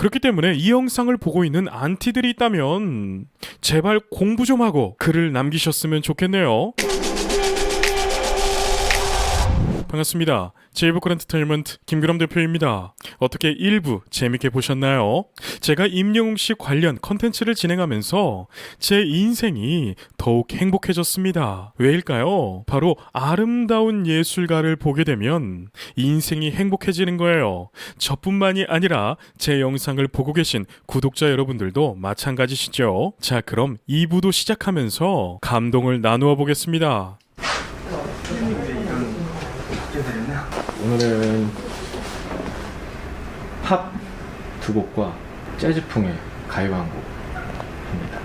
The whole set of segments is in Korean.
그렇기 때문에 이 영상을 보고 있는 안티들이 있다면 제발 공부 좀 하고 글을 남기셨으면 좋겠네요. 반갑습니다. 제이버크 엔터테인먼트 김규람 대표입니다. 어떻게 1부 재밌게 보셨나요? 제가 임영웅 씨 관련 컨텐츠를 진행하면서 제 인생이 더욱 행복해졌습니다. 왜일까요? 바로 아름다운 예술가를 보게 되면 인생이 행복해지는 거예요. 저뿐만이 아니라 제 영상을 보고 계신 구독자 여러분들도 마찬가지시죠? 자, 그럼 2부도 시작하면서 감동을 나누어 보겠습니다. 오늘은 팝 두 곡과 재즈풍의 가요 한 곡 합니다.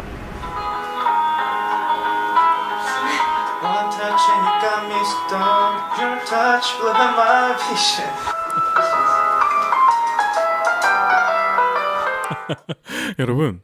One touch and you got me stoned. Your touch blurred my vision. 여러분,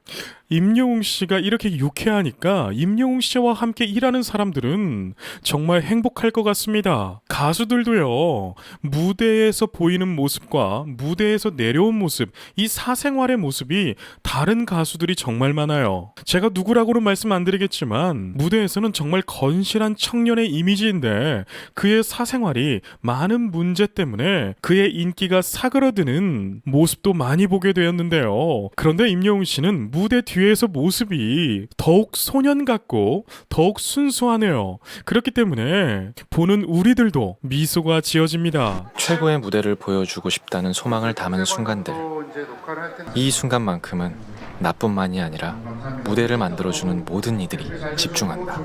임영웅 씨가 이렇게 유쾌하니까 임영웅 씨와 함께 일하는 사람들은 정말 행복할 것 같습니다. 가수들도요, 무대에서 보이는 모습과 무대에서 내려온 모습, 이 사생활의 모습이 다른 가수들이 정말 많아요. 제가 누구라고는 말씀 안 드리겠지만 무대에서는 정말 건실한 청년의 이미지인데 그의 사생활이 많은 문제 때문에 그의 인기가 사그러드는 모습도 많이 보게 되었는데요. 그런데 임영웅 씨는 무대 뒤에서 모습이 더욱 소년 같고 더욱 순수하네요. 그렇기 때문에 보는 우리들도 미소가 지어집니다. 최고의 무대를 보여주고 싶다는 소망을 담은 순간들. 이 순간만큼은 나뿐만이 아니라 무대를 만들어주는 모든 이들이 집중한다.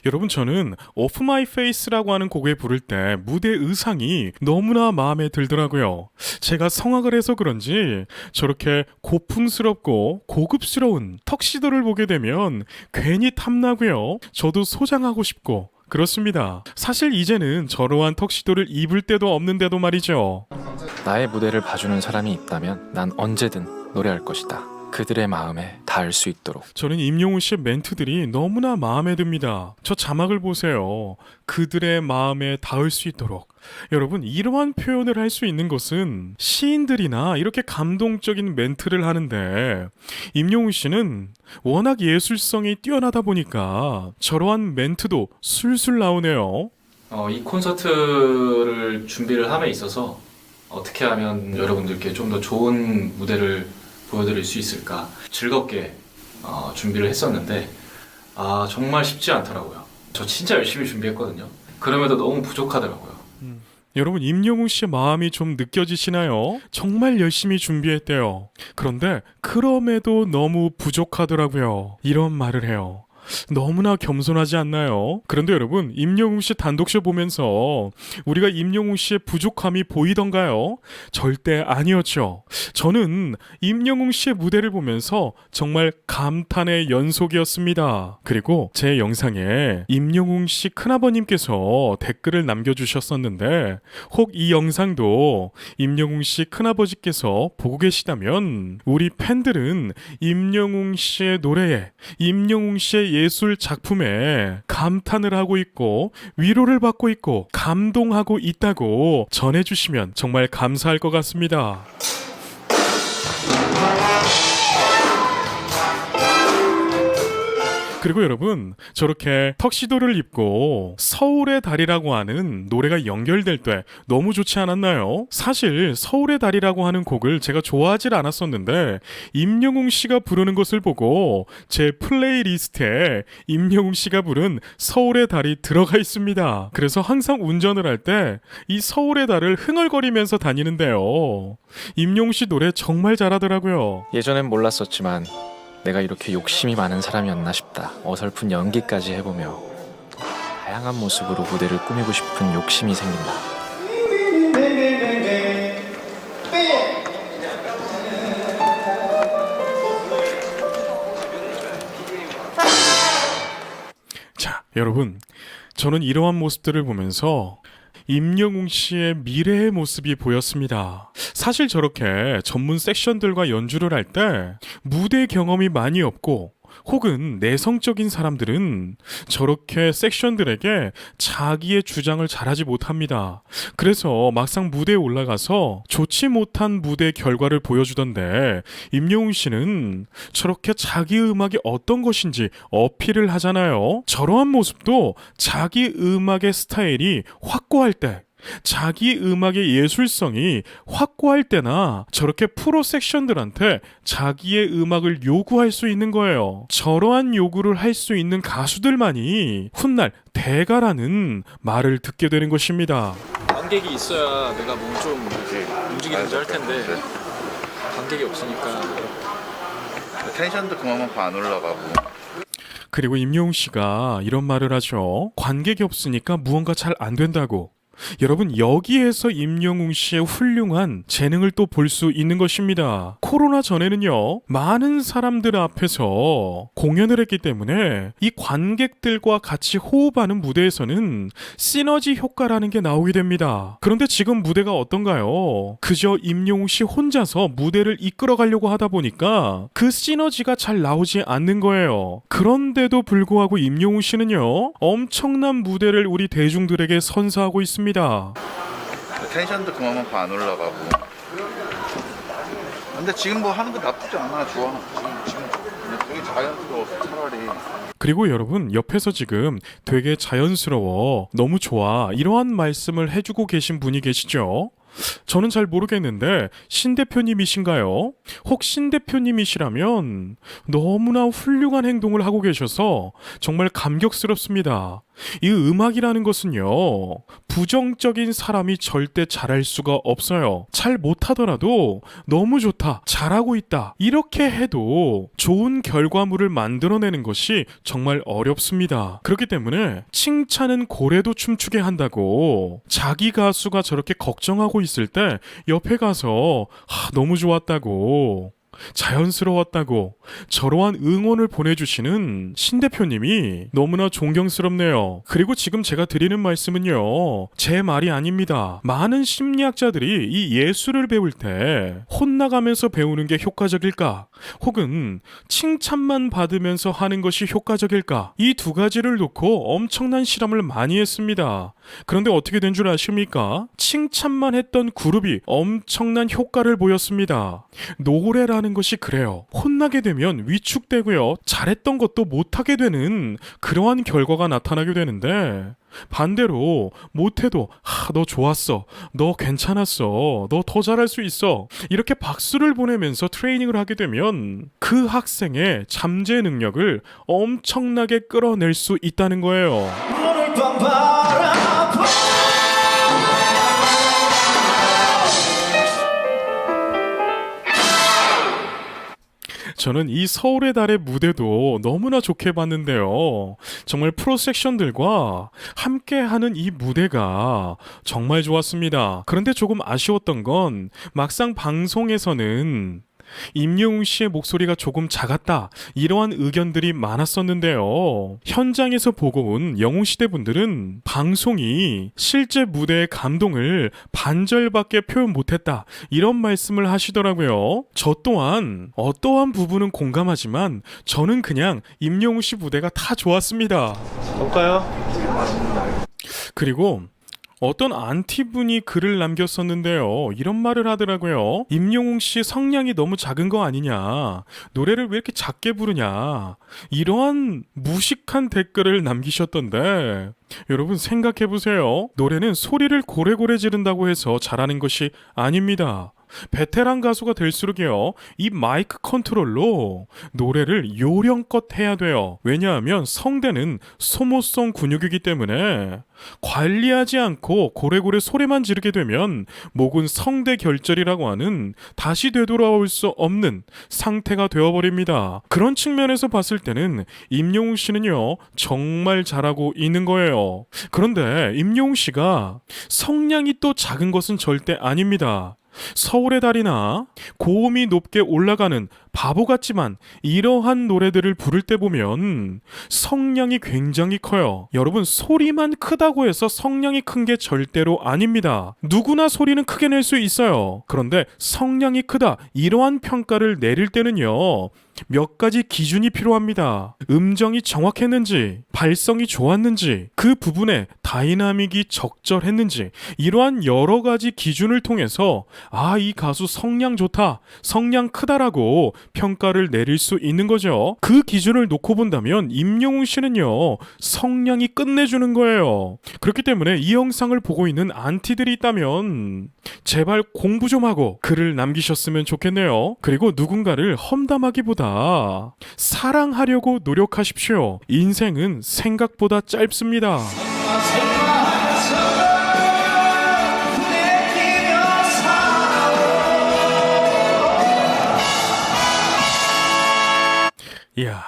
여러분, 저는 오프 마이 페이스라고 하는 곡을 부를 때 무대 의상이 너무나 마음에 들더라고요. 제가 성악을 해서 그런지 저렇게 고풍스럽고 고급스러운 턱시도를 보게 되면 괜히 탐나고요. 저도 소장하고 싶고 그렇습니다. 사실 이제는 저러한 턱시도를 입을 때도 없는데도 말이죠. 나의 무대를 봐주는 사람이 있다면 난 언제든 노래할 것이다. 그들의 마음에 닿을 수 있도록. 저는 임영웅 씨의 멘트들이 너무나 마음에 듭니다. 저 자막을 보세요. 그들의 마음에 닿을 수 있도록. 여러분, 이러한 표현을 할 수 있는 것은 시인들이나 이렇게 감동적인 멘트를 하는데 임영웅 씨는 워낙 예술성이 뛰어나다 보니까 저러한 멘트도 술술 나오네요. 이 콘서트를 준비를 함에 있어서 어떻게 하면 여러분들께 좀 더 좋은 무대를 보여드릴 수 있을까 즐겁게 준비를 했었는데 정말 쉽지 않더라고요. 저 진짜 열심히 준비했거든요. 그럼에도 너무 부족하더라고요. 여러분, 임영웅 씨의 마음이 좀 느껴지시나요? 정말 열심히 준비했대요. 그런데 그럼에도 너무 부족하더라고요. 이런 말을 해요. 너무나 겸손하지 않나요? 그런데 여러분, 임영웅 씨 단독쇼 보면서 우리가 임영웅 씨의 부족함이 보이던가요? 절대 아니었죠. 저는 임영웅 씨의 무대를 보면서 정말 감탄의 연속이었습니다. 그리고 제 영상에 임영웅 씨 큰아버님께서 댓글을 남겨주셨었는데 혹 이 영상도 임영웅 씨 큰아버지께서 보고 계시다면 우리 팬들은 임영웅 씨의 노래에, 임영웅 씨의 예술 작품에 감탄을 하고 있고 위로를 받고 있고 감동하고 있다고 전해주시면 정말 감사할 것 같습니다. 그리고 여러분, 저렇게 턱시도를 입고 서울의 달이라고 하는 노래가 연결될 때 너무 좋지 않았나요? 사실 서울의 달이라고 하는 곡을 제가 좋아하질 않았었는데 임영웅 씨가 부르는 것을 보고 제 플레이리스트에 임영웅 씨가 부른 서울의 달이 들어가 있습니다. 그래서 항상 운전을 할 때 이 서울의 달을 흥얼거리면서 다니는데요. 임영웅 씨 노래 정말 잘하더라고요. 예전엔 몰랐었지만 내가 이렇게 욕심이 많은 사람이었나 싶다. 어설픈 연기까지 해보며 다양한 모습으로 무대를 꾸미고 싶은 욕심이 생긴다. 자, 여러분, 저는 이러한 모습들을 보면서 임영웅 씨의 미래의 모습이 보였습니다. 사실 저렇게 전문 섹션들과 연주를 할 때 무대 경험이 많이 없고 혹은 내성적인 사람들은 저렇게 섹션들에게 자기의 주장을 잘하지 못합니다. 그래서 막상 무대에 올라가서 좋지 못한 무대 결과를 보여주던데 임영웅 씨는 저렇게 자기 음악이 어떤 것인지 어필을 하잖아요. 저러한 모습도 자기 음악의 스타일이 확고할 때, 자기 음악의 예술성이 확고할 때나 저렇게 프로 섹션들한테 자기의 음악을 요구할 수 있는 거예요. 저러한 요구를 할 수 있는 가수들만이 훗날 대가라는 말을 듣게 되는 것입니다. 관객이 있어야 내가 뭐 좀 이렇게 움직이는지 할 텐데 관객이 없으니까 텐션도 그만큼 안 올라가고. 그리고 임영웅 씨가 이런 말을 하죠. 관객이 없으니까 무언가 잘 안 된다고. 여러분, 여기에서 임영웅 씨의 훌륭한 재능을 또 볼 수 있는 것입니다. 코로나 전에는요, 많은 사람들 앞에서 공연을 했기 때문에 이 관객들과 같이 호흡하는 무대에서는 시너지 효과라는 게 나오게 됩니다. 그런데 지금 무대가 어떤가요? 그저 임영웅 씨 혼자서 무대를 이끌어 가려고 하다 보니까 그 시너지가 잘 나오지 않는 거예요. 그런데도 불구하고 임영웅 씨는요, 엄청난 무대를 우리 대중들에게 선사하고 있습니다. 텐션도 그만큼 안 올라가고. 근데 지금 뭐 하는 거 나쁘지 않아. 좋아. 지금 그냥 되게 자연스러워. 차라리. 그리고 여러분, 옆에서 지금 되게 자연스러워, 너무 좋아, 이러한 말씀을 해주고 계신 분이 계시죠? 저는 잘 모르겠는데 신 대표님이신가요? 혹 신 대표님이시라면 너무나 훌륭한 행동을 하고 계셔서 정말 감격스럽습니다. 이 음악이라는 것은요, 부정적인 사람이 절대 잘할 수가 없어요. 잘 못하더라도 너무 좋다, 잘하고 있다, 이렇게 해도 좋은 결과물을 만들어내는 것이 정말 어렵습니다. 그렇기 때문에 칭찬은 고래도 춤추게 한다고, 자기 가수가 저렇게 걱정하고 있을 때 옆에 가서 너무 좋았다고, 자연스러웠다고 저러한 응원을 보내주시는 신 대표님이 너무나 존경스럽네요. 그리고 지금 제가 드리는 말씀은요, 제 말이 아닙니다. 많은 심리학자들이 이 예술을 배울 때 혼나가면서 배우는 게 효과적일까, 혹은 칭찬만 받으면서 하는 것이 효과적일까, 이 두 가지를 놓고 엄청난 실험을 많이 했습니다. 그런데 어떻게 된 줄 아십니까? 칭찬만 했던 그룹이 엄청난 효과를 보였습니다. 노래라는 것이 그래요. 혼나게 되면 위축되고요, 잘했던 것도 못하게 되는 그러한 결과가 나타나게 되는데, 반대로 못해도 너 좋았어, 너 괜찮았어, 너 더 잘할 수 있어, 이렇게 박수를 보내면서 트레이닝을 하게 되면 그 학생의 잠재 능력을 엄청나게 끌어낼 수 있다는 거예요. 오늘 밤 바라봐 저는 이 서울의 달의 무대도 너무나 좋게 봤는데요. 정말 프로 섹션들과 함께하는 이 무대가 정말 좋았습니다. 그런데 조금 아쉬웠던 건 막상 방송에서는 임영웅 씨의 목소리가 조금 작았다, 이러한 의견들이 많았었는데요. 현장에서 보고 온 영웅시대 분들은 방송이 실제 무대의 감동을 반절밖에 표현 못했다, 이런 말씀을 하시더라고요. 저 또한 어떠한 부분은 공감하지만 저는 그냥 임영웅 씨 무대가 다 좋았습니다. 볼까요? 그리고 어떤 안티분이 글을 남겼었는데요, 이런 말을 하더라고요. 임영웅 씨 성량이 너무 작은 거 아니냐, 노래를 왜 이렇게 작게 부르냐, 이러한 무식한 댓글을 남기셨던데, 여러분 생각해보세요. 노래는 소리를 고래고래 지른다고 해서 잘하는 것이 아닙니다. 베테랑 가수가 될수록요, 이 마이크 컨트롤로 노래를 요령껏 해야 돼요. 왜냐하면 성대는 소모성 근육이기 때문에 관리하지 않고 고래고래 소리만 지르게 되면 목은 성대 결절이라고 하는 다시 되돌아올 수 없는 상태가 되어버립니다. 그런 측면에서 봤을 때는 임영웅 씨는요, 정말 잘하고 있는 거예요. 그런데 임영웅 씨가 성량이 또 작은 것은 절대 아닙니다. 서울의 달이나 고음이 높게 올라가는 바보 같지만 이러한 노래들을 부를 때 보면 성량이 굉장히 커요. 여러분, 소리만 크다고 해서 성량이 큰 게 절대로 아닙니다. 누구나 소리는 크게 낼 수 있어요. 그런데 성량이 크다, 이러한 평가를 내릴 때는요, 몇 가지 기준이 필요합니다. 음정이 정확했는지, 발성이 좋았는지, 그 부분에 다이나믹이 적절했는지, 이러한 여러 가지 기준을 통해서 이 가수 성량 좋다, 성량 크다라고 평가를 내릴 수 있는 거죠. 그 기준을 놓고 본다면 임영웅 씨는요, 성량이 끝내주는 거예요. 그렇기 때문에 이 영상을 보고 있는 안티들이 있다면 제발 공부 좀 하고 글을 남기셨으면 좋겠네요. 그리고 누군가를 험담하기보다 사랑하려고 노력하십시오. 인생은 생각보다 짧습니다. 이야,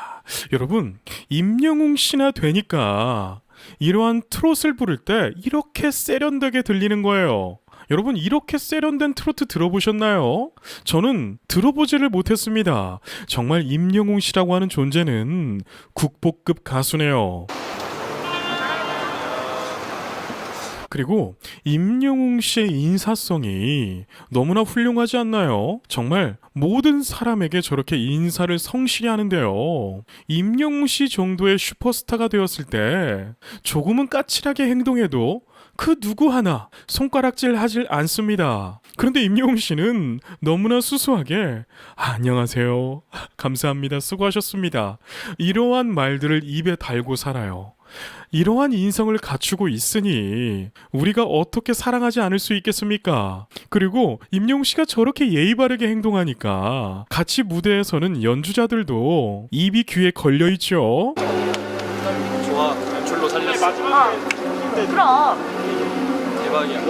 여러분, 임영웅 씨나 되니까 이러한 트롯을 부를 때 이렇게 세련되게 들리는 거예요. 여러분, 이렇게 세련된 트로트 들어보셨나요? 저는 들어보지를 못했습니다. 정말 임영웅 씨라고 하는 존재는 국보급 가수네요. 그리고 임영웅 씨의 인사성이 너무나 훌륭하지 않나요? 정말 모든 사람에게 저렇게 인사를 성실히 하는데요. 임영웅 씨 정도의 슈퍼스타가 되었을 때 조금은 까칠하게 행동해도 그 누구 하나 손가락질 하질 않습니다. 그런데 임영웅 씨는 너무나 수수하게 안녕하세요, 감사합니다, 수고하셨습니다, 이러한 말들을 입에 달고 살아요. 이러한 인성을 갖추고 있으니 우리가 어떻게 사랑하지 않을 수 있겠습니까? 그리고 임영웅 씨가 저렇게 예의 바르게 행동하니까 같이 무대에서는 연주자들도 입이 귀에 걸려 있죠. 좋아, 연출로 살렸어. 그럼 대박이야.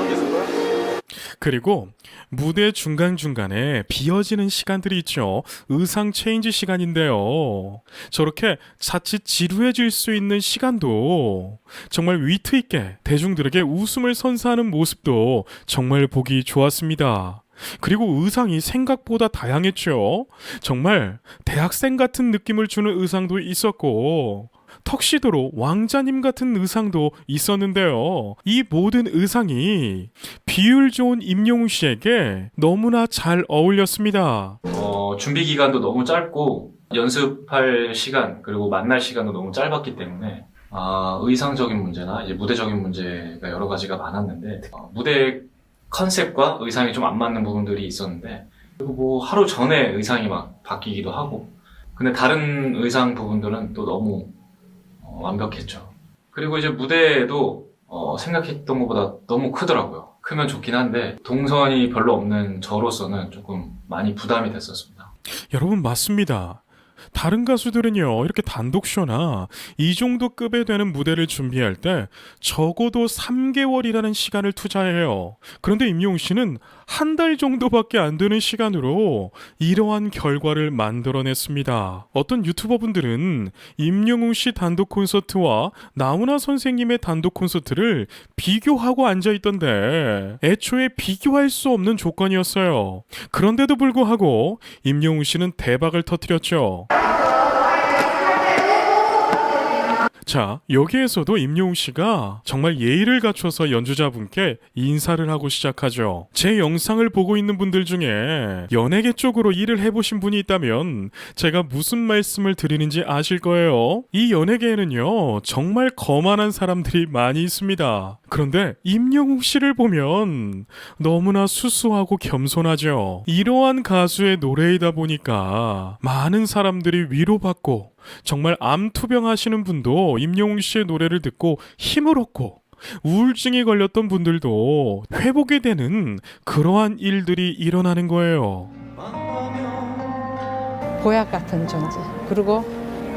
그리고 무대 중간중간에 비어지는 시간들이 있죠. 의상 체인지 시간인데요. 저렇게 자칫 지루해질 수 있는 시간도 정말 위트 있게 대중들에게 웃음을 선사하는 모습도 정말 보기 좋았습니다. 그리고 의상이 생각보다 다양했죠. 정말 대학생 같은 느낌을 주는 의상도 있었고, 턱시도로 왕자님 같은 의상도 있었는데요. 이 모든 의상이 비율 좋은 임영웅 씨에게 너무나 잘 어울렸습니다. 준비 기간도 너무 짧고 연습할 시간 그리고 만날 시간도 너무 짧았기 때문에 의상적인 문제나 이제 무대적인 문제가 여러 가지가 많았는데 무대 컨셉과 의상이 좀 안 맞는 부분들이 있었는데, 그리고 뭐 하루 전에 의상이 막 바뀌기도 하고, 근데 다른 의상 부분들은 또 너무 완벽했죠. 그리고 이제 무대도 생각했던 것보다 너무 크더라고요. 크면 좋긴 한데 동선이 별로 없는 저로서는 조금 많이 부담이 됐었습니다. 여러분, 맞습니다. 다른 가수들은요, 이렇게 단독쇼나 이 정도 급에 되는 무대를 준비할 때 적어도 3개월이라는 시간을 투자해요. 그런데 임영웅 씨는 한 달 정도밖에 안 되는 시간으로 이러한 결과를 만들어냈습니다. 어떤 유튜버분들은 임영웅 씨 단독 콘서트와 나훈아 선생님의 단독 콘서트를 비교하고 앉아있던데 애초에 비교할 수 없는 조건이었어요. 그런데도 불구하고 임영웅 씨는 대박을 터뜨렸죠. 자, 여기에서도 임영웅 씨가 정말 예의를 갖춰서 연주자분께 인사를 하고 시작하죠. 제 영상을 보고 있는 분들 중에 연예계 쪽으로 일을 해보신 분이 있다면 제가 무슨 말씀을 드리는지 아실 거예요. 이 연예계에는요, 정말 거만한 사람들이 많이 있습니다. 그런데 임영웅 씨를 보면 너무나 수수하고 겸손하죠. 이러한 가수의 노래이다 보니까 많은 사람들이 위로받고, 정말 암투병 하시는 분도 임영웅 씨의 노래를 듣고 힘을 얻고, 우울증이 걸렸던 분들도 회복이 되는 그러한 일들이 일어나는 거예요. 보약 같은 존재, 그리고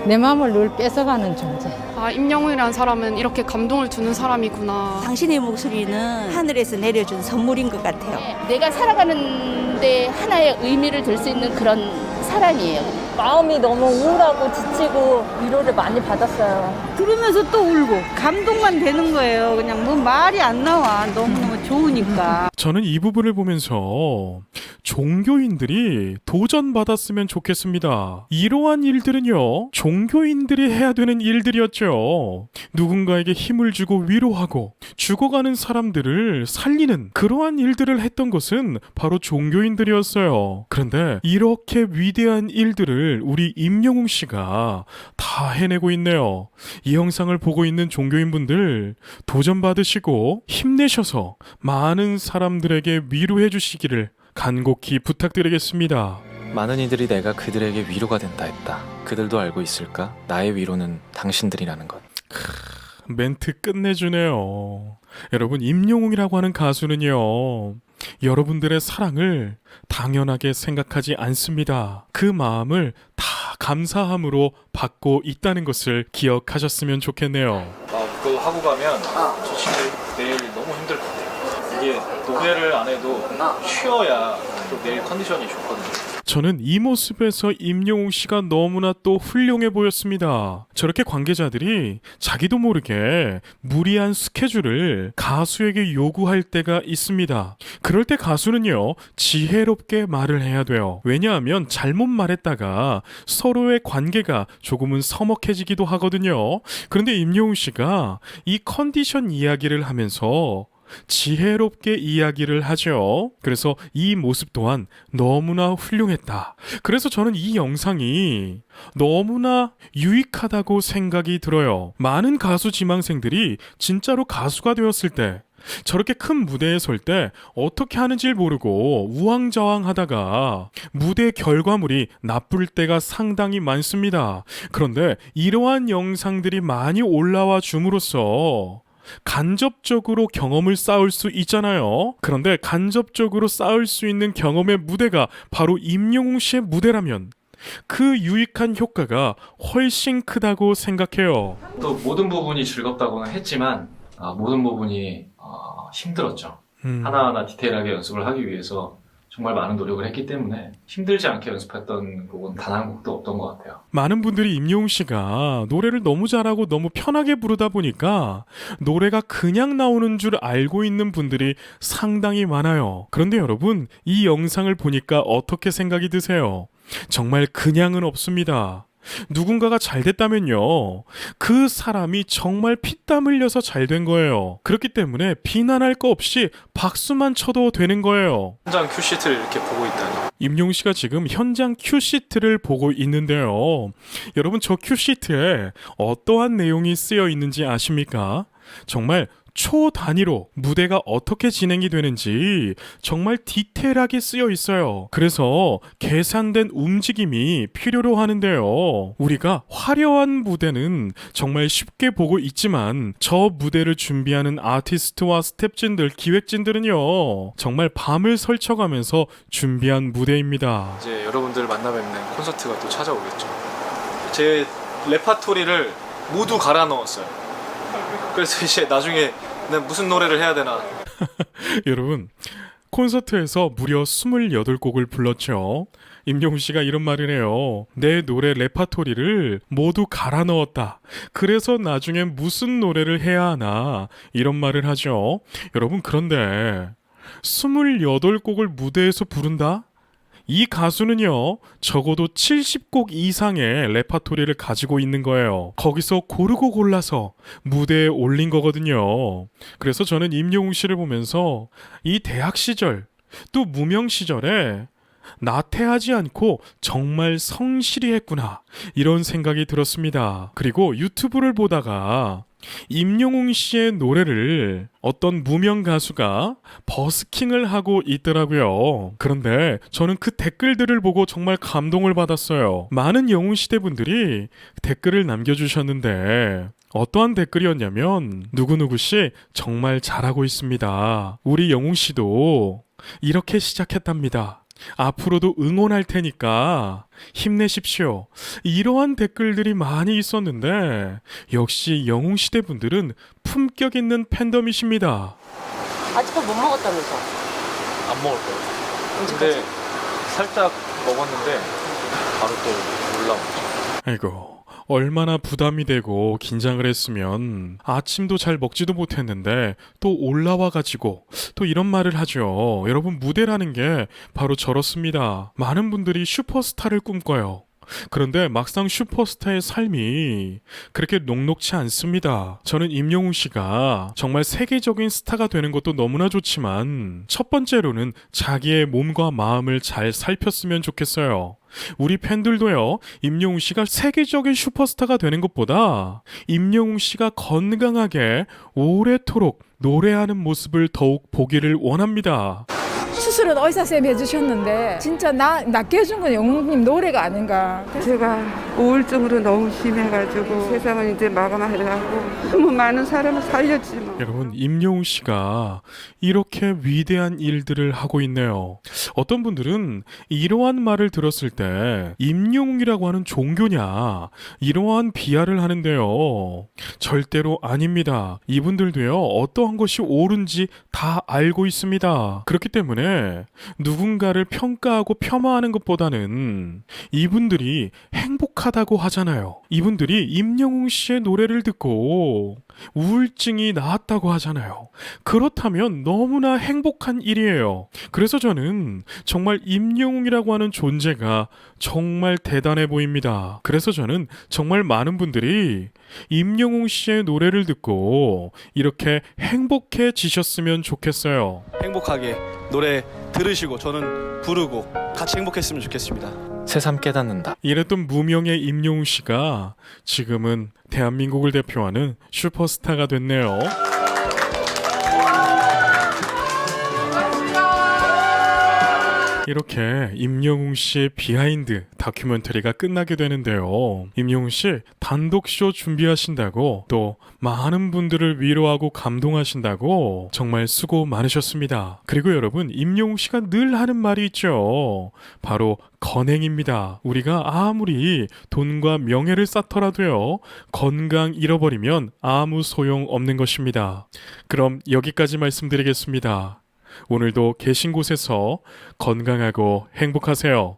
내 마음을 늘 뺏어가는 존재. 임영웅이라는 사람은 이렇게 감동을 주는 사람이구나. 당신의 목소리는 하늘에서 내려준 선물인 것 같아요. 내가 살아가는 데 하나의 의미를 들 수 있는 그런 사람이에요. 마음이 너무 우울하고 지치고 위로를 많이 받았어요. 들으면서 또 울고 감동만 되는 거예요. 그냥 뭐 말이 안 나와. 너무너무 좋으니까. 저는 이 부분을 보면서 종교인들이 도전받았으면 좋겠습니다. 이러한 일들은요, 종교인들이 해야 되는 일들이었죠. 누군가에게 힘을 주고 위로하고 죽어가는 사람들을 살리는 그러한 일들을 했던 것은 바로 종교인들이었어요. 그런데 이렇게 위대한 일들을 우리 임영웅 씨가 다 해내고 있네요. 이 영상을 보고 있는 종교인분들 도전받으시고 힘내셔서 많은 사람들에게 위로해 주시기를 간곡히 부탁드리겠습니다. 많은 이들이 내가 그들에게 위로가 된다 했다. 그들도 알고 있을까? 나의 위로는 당신들이라는 것. 멘트 끝내주네요. 여러분, 임영웅이라고 하는 가수는요, 여러분들의 사랑을 당연하게 생각하지 않습니다. 그 마음을 다 감사함으로 받고 있다는 것을 기억하셨으면 좋겠네요. 그거 하고 가면 저 친구 내일 너무 힘들 것 같아요. 이게 노래를 안 해도 쉬어야 또 내일 컨디션이 좋거든요. 저는 이 모습에서 임영웅 씨가 너무나 또 훌륭해 보였습니다. 저렇게 관계자들이 자기도 모르게 무리한 스케줄을 가수에게 요구할 때가 있습니다. 그럴 때 가수는요, 지혜롭게 말을 해야 돼요. 왜냐하면 잘못 말했다가 서로의 관계가 조금은 서먹해지기도 하거든요. 그런데 임영웅 씨가 이 컨디션 이야기를 하면서 지혜롭게 이야기를 하죠. 그래서 이 모습 또한 너무나 훌륭했다. 그래서 저는 이 영상이 너무나 유익하다고 생각이 들어요. 많은 가수 지망생들이 진짜로 가수가 되었을 때 저렇게 큰 무대에 설 때 어떻게 하는지를 모르고 우왕좌왕하다가 무대 결과물이 나쁠 때가 상당히 많습니다. 그런데 이러한 영상들이 많이 올라와 줌으로써 간접적으로 경험을 쌓을 수 있잖아요. 그런데 간접적으로 쌓을 수 있는 경험의 무대가 바로 임영웅 씨의 무대라면 그 유익한 효과가 훨씬 크다고 생각해요. 또 모든 부분이 즐겁다고는 했지만 모든 부분이 힘들었죠. 하나하나 디테일하게 연습을 하기 위해서 정말 많은 노력을 했기 때문에 힘들지 않게 연습했던 곡은 단 한 곡도 없던 것 같아요. 많은 분들이 임영웅 씨가 노래를 너무 잘하고 너무 편하게 부르다 보니까 노래가 그냥 나오는 줄 알고 있는 분들이 상당히 많아요. 그런데 여러분, 이 영상을 보니까 어떻게 생각이 드세요? 정말 그냥은 없습니다. 누군가가 잘 됐다면요, 그 사람이 정말 피땀 흘려서 잘 된 거예요. 그렇기 때문에 비난할 거 없이 박수만 쳐도 되는 거예요. 현장 큐시트를 이렇게 보고 있다니. 임영웅 씨가 지금 현장 큐시트를 보고 있는데요. 여러분, 저 큐시트에 어떠한 내용이 쓰여 있는지 아십니까? 정말 초 단위로 무대가 어떻게 진행이 되는지 정말 디테일하게 쓰여 있어요. 그래서 계산된 움직임이 필요로 하는데요. 우리가 화려한 무대는 정말 쉽게 보고 있지만 저 무대를 준비하는 아티스트와 스텝진들, 기획진들은요, 정말 밤을 설쳐가면서 준비한 무대입니다. 이제 여러분들 만나 뵙는 콘서트가 또 찾아오겠죠. 제 레파토리를 모두 갈아 넣었어요. 그래서 이제 나중에 난 무슨 노래를 해야 되나. 여러분, 콘서트에서 무려 28곡을 불렀죠. 임영웅 씨가 이런 말을 해요. 내 노래 레파토리를 모두 갈아 넣었다. 그래서 나중에 무슨 노래를 해야 하나, 이런 말을 하죠. 여러분, 그런데 28곡을 무대에서 부른다? 이 가수는요, 적어도 70곡 이상의 레파토리를 가지고 있는 거예요. 거기서 고르고 골라서 무대에 올린 거거든요. 그래서 저는 임영웅 씨를 보면서 이 대학 시절, 또 무명 시절에 나태하지 않고 정말 성실히 했구나, 이런 생각이 들었습니다. 그리고 유튜브를 보다가 임영웅 씨의 노래를 어떤 무명 가수가 버스킹을 하고 있더라고요. 그런데 저는 그 댓글들을 보고 정말 감동을 받았어요. 많은 영웅 시대 분들이 댓글을 남겨주셨는데 어떠한 댓글이었냐면, 누구누구씨 정말 잘하고 있습니다. 우리 영웅 씨도 이렇게 시작했답니다. 앞으로도 응원할 테니까 힘내십시오. 이러한 댓글들이 많이 있었는데 역시 영웅시대 분들은 품격 있는 팬덤이십니다. 아직도 못 먹었다면서? 안 먹을 거예요. 근데 살짝 먹었는데 바로 또 올라오죠. 아이고, 얼마나 부담이 되고 긴장을 했으면 아침도 잘 먹지도 못했는데 또 올라와 가지고 또 이런 말을 하죠. 여러분, 무대라는 게 바로 저렇습니다. 많은 분들이 슈퍼스타를 꿈꿔요. 그런데 막상 슈퍼스타의 삶이 그렇게 녹록치 않습니다. 저는 임영웅 씨가 정말 세계적인 스타가 되는 것도 너무나 좋지만 첫 번째로는 자기의 몸과 마음을 잘 살폈으면 좋겠어요. 우리 팬들도요, 임영웅 씨가 세계적인 슈퍼스타가 되는 것보다 임영웅 씨가 건강하게 오래도록 노래하는 모습을 더욱 보기를 원합니다. 수술은 의사쌤이 해주셨는데 진짜 낫게 해준 건 영웅님 노래가 아닌가. 제가 우울증으로 너무 심해가지고 세상은 이제 마감하려고 너무 많은 사람을 살렸지만 여러분, 임영웅 씨가 이렇게 위대한 일들을 하고 있네요. 어떤 분들은 이러한 말을 들었을 때 임영웅이라고 하는 종교냐 이러한 비하를 하는데요. 절대로 아닙니다. 이분들도요, 어떠한 것이 옳은지 다 알고 있습니다. 그렇기 때문에 누군가를 평가하고 폄하하는 것보다는 이분들이 행복하다고 하잖아요. 이분들이 임영웅 씨의 노래를 듣고 우울증이 나았다고 하잖아요. 그렇다면 너무나 행복한 일이에요. 그래서 저는 정말 임영웅이라고 하는 존재가 정말 대단해 보입니다. 그래서 저는 정말 많은 분들이 임영웅 씨의 노래를 듣고 이렇게 행복해지셨으면 좋겠어요. 행복하게 노래 들으시고 저는 부르고 같이 행복했으면 좋겠습니다. 새삼 깨닫는다. 이랬던 무명의 임영웅 씨가 지금은 대한민국을 대표하는 슈퍼스타가 됐네요. 이렇게 임영웅 씨의 비하인드 다큐멘터리가 끝나게 되는데요. 임영웅 씨 단독쇼 준비하신다고, 또 많은 분들을 위로하고 감동하신다고 정말 수고 많으셨습니다. 그리고 여러분, 임영웅 씨가 늘 하는 말이 있죠. 바로 건행입니다. 우리가 아무리 돈과 명예를 쌓더라도요, 건강 잃어버리면 아무 소용 없는 것입니다. 그럼 여기까지 말씀드리겠습니다. 오늘도 계신 곳에서 건강하고 행복하세요.